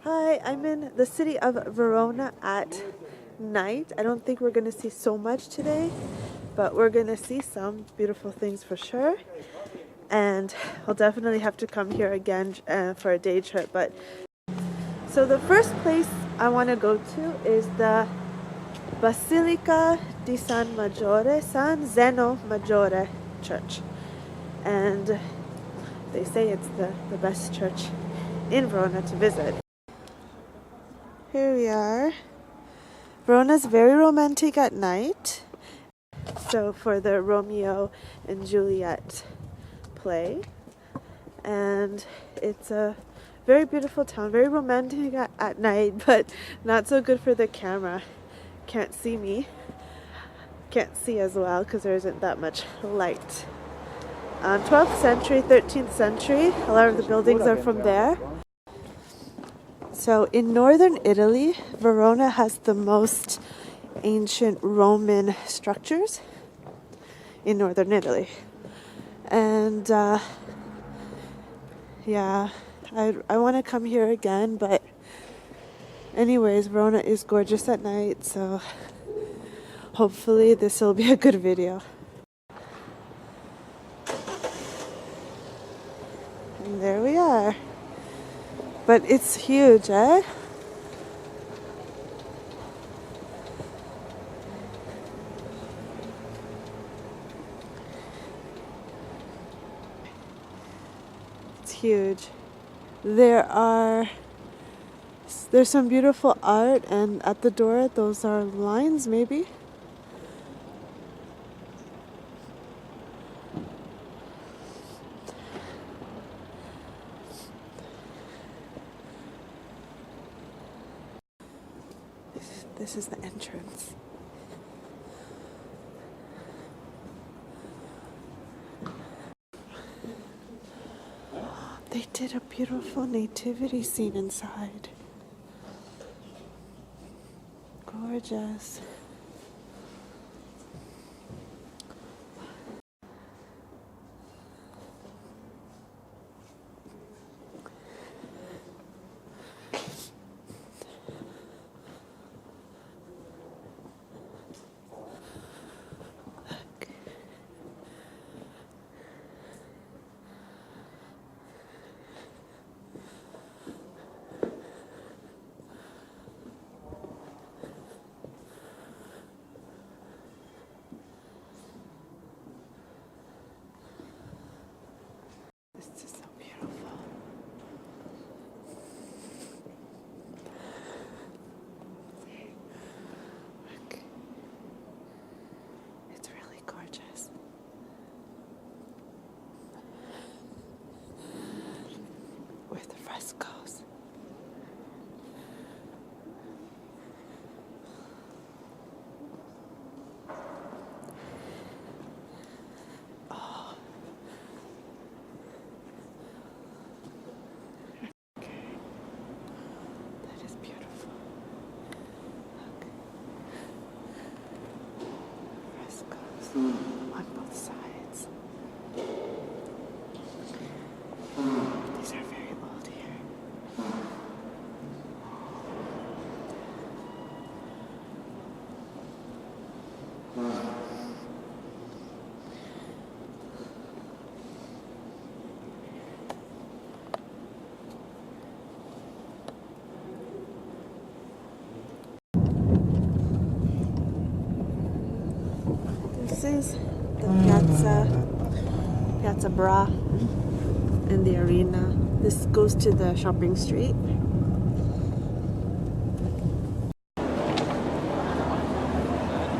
Hi, I'm in the city of Verona at night. I don't think we're going to see so much today, but we're going to see some beautiful things for sure. And I'll definitely have to come here again for a day trip. But so the first place I want to go to is the Basilica di San Maggiore, San Zeno Maggiore church. And they say it's the best church in Verona to visit. Here we are. Verona's very romantic at night. So for the Romeo and Juliet play. And it's a very beautiful town, very romantic at night, but not so good for the camera. Can't see me. Can't see as well because there isn't that much light. 12th century, 13th century, a lot of the buildings are from there. So in northern Italy, Verona has the most ancient Roman structures in northern Italy. And yeah, I want to come here again, but anyways, Verona is gorgeous at night, so hopefully this will be a good video. And there we are. But it's huge, eh? It's huge. There's some beautiful art, and at the door those are lines maybe. This is the entrance. They did a beautiful nativity scene inside. Gorgeous. This is so beautiful. Look. It's really gorgeous. With the frescoes. On both sides. These are very old here. This is the Piazza Bra and the arena. This goes to the shopping street.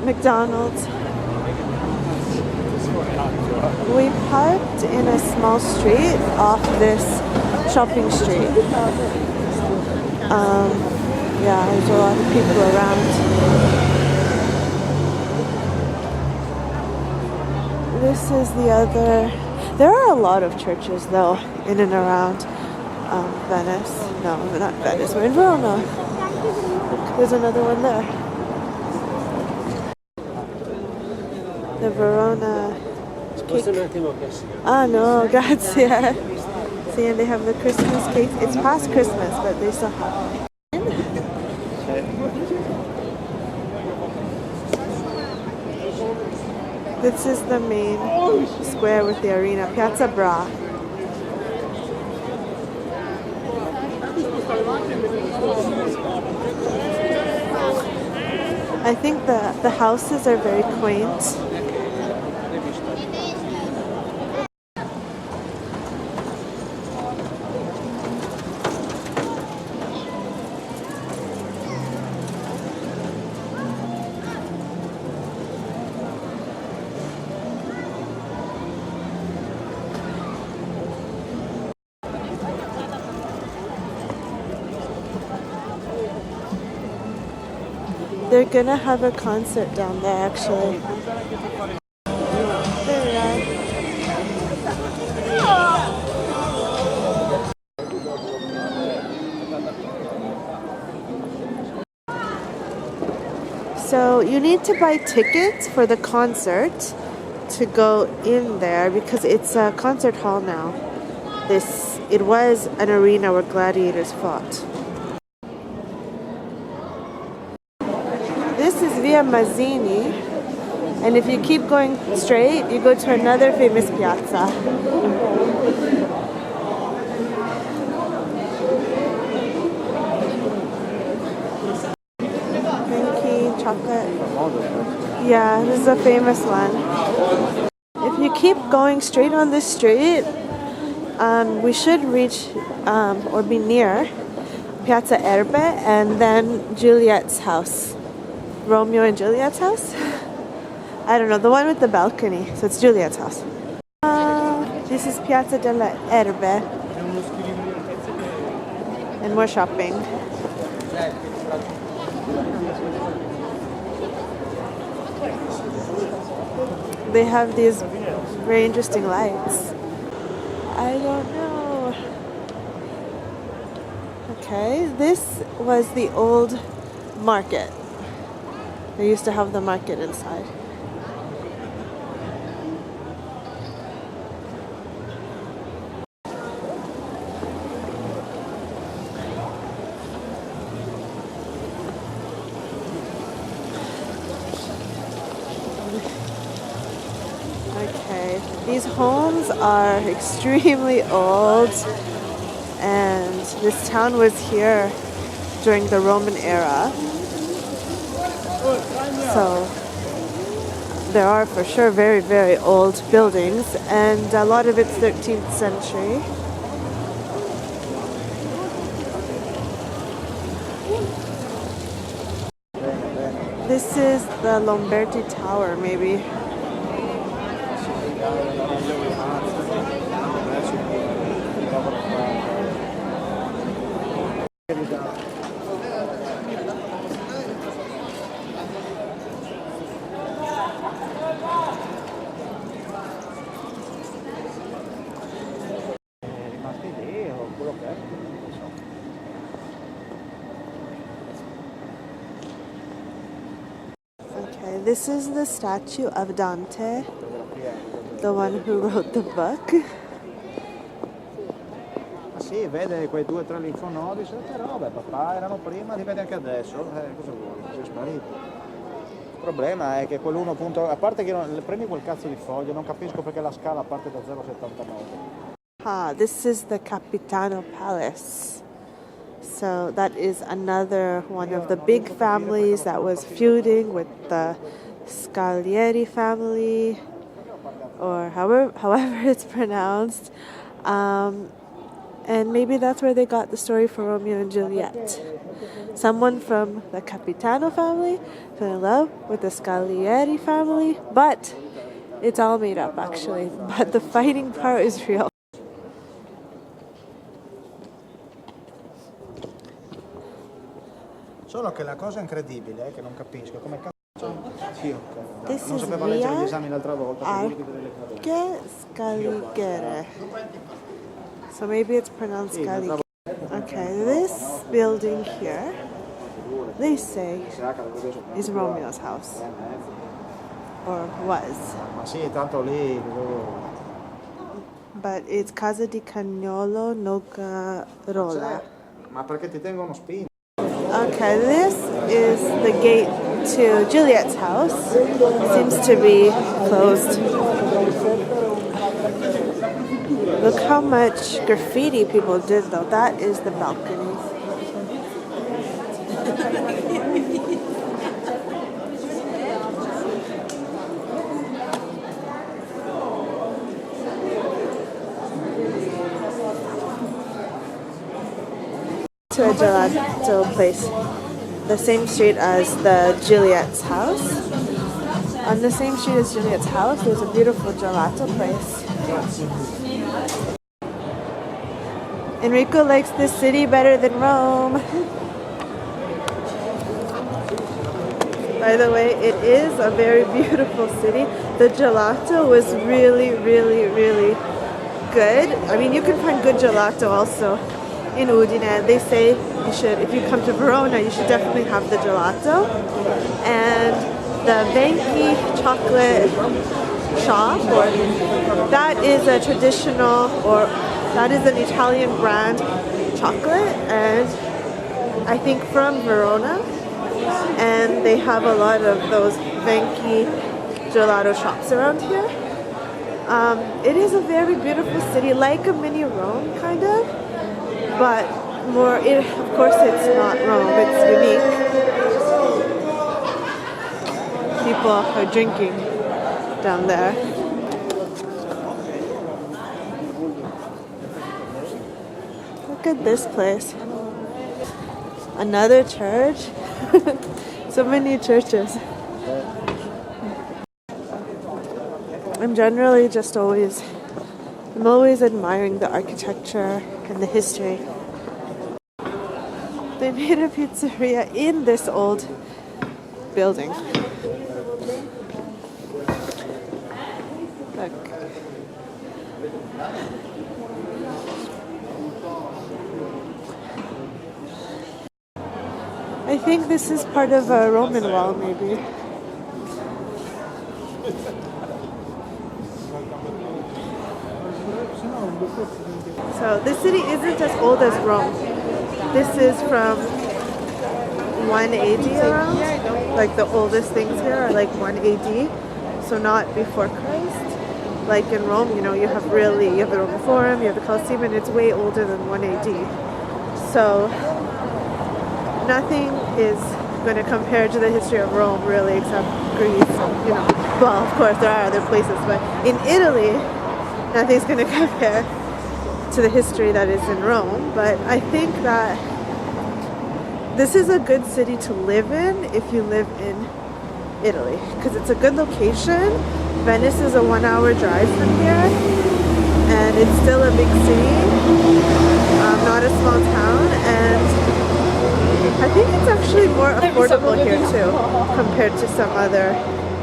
McDonald's. We parked in a small street off this shopping street. Yeah, there's a lot of people around. This is the other. There are a lot of churches though in and around Venice. No, not Venice. We're in Verona. Look, there's another one there. The Verona cake. Ah no, grazie. See, and they have the Christmas cakes. It's past Christmas, but they still have it. This is the main square with the arena, Piazza Bra. I think the houses are very quaint. They're gonna have a concert down there actually. There we are. So you need to buy tickets for the concert to go in there because it's a concert hall now. It was an arena where gladiators fought. This is Via Mazzini, and if you keep going straight, you go to another famous piazza. Frankie, chocolate. Yeah, this is a famous one. If you keep going straight on this street, we should reach or be near Piazza Erbe and then Juliet's house. Romeo and Juliet's house? I don't know, the one with the balcony. So it's Juliet's house. This is Piazza della Erbe. And more shopping. They have these very interesting lights. I don't know. Okay, this was the old market. They used to have the market inside. Okay, these homes are extremely old, and this town was here during the Roman era. So there are for sure very, very old buildings, and a lot of it's 13th century. This is the Lombardi Tower, maybe. This is the statue of Dante, the one who wrote the book. Sì, vede quei 2 o 3 linfonodi, però beh, papà erano prima, li vede anche adesso, cosa vuoi? Sei sparito. Il problema è che quell'uno appunto, a parte che prendi quel cazzo di foglio, non capisco perché la scala parte da 0,79. Ah, this is the Capitano Palace. So that is another one of the big families that was feuding with the Scaligere family, or however it's pronounced. And maybe that's where they got the story for Romeo and Juliet. Someone from the Capitano family fell in love with the Scaligere family, but it's all made up actually. But the fighting part is real. Solo che la cosa incredibile è che non capisco come cazzo. Sì, ok. This Non is sapevo leggere gli Via esami l'altra volta. Scaligere. So maybe it's pronounced Scaligere. Okay, this building here, they say, is Romeo's house. Or was. Ma sì, tanto lì. but it's Casa di Cagnolo Nogarola. Ma perché ti tengono spinto? Okay, this is the gate to Juliet's house. Seems to be closed. Look how much graffiti people did though. That is the balcony. To a gelato place, the same street as the Juliet's house. On the same street as Juliet's house, there's a beautiful gelato place. Enrico likes this city better than Rome. By the way, it is a very beautiful city. The gelato was really, really, really good. I mean, you can find good gelato also in Udine. They say you should, if you come to Verona, you should definitely have the gelato. And the Venchi chocolate shop, or that is a traditional, or that is an Italian brand chocolate, and I think from Verona. And they have a lot of those Venchi gelato shops around here. It is a very beautiful city, like a mini Rome, kind of. But more, of course it's not Rome, it's unique. People are drinking down there. Look at this place. Another church. So many churches. I'm always admiring the architecture and the history. They made a pizzeria in this old building. Look. I think this is part of a Roman wall, maybe. So this city isn't as old as Rome. This is from 180 around. Like the oldest things here are like 1 AD. So not before Christ. Like in Rome, you have the Roman Forum, you have the Colosseum, and it's way older than 1 AD. So nothing is going to compare to the history of Rome, really, except Greece. Well, of course, there are other places, but in Italy, nothing's going to compare to the history that is in Rome. But I think that this is a good city to live in if you live in Italy, because it's a good location. Venice is a 1-hour drive from here, and it's still a big city, not a small town, and I think it's actually more affordable here too, compared to some other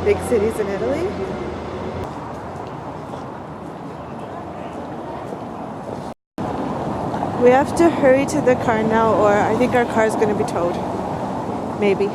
big cities in Italy. We have to hurry to the car now, or I think our car is going to be towed. Maybe.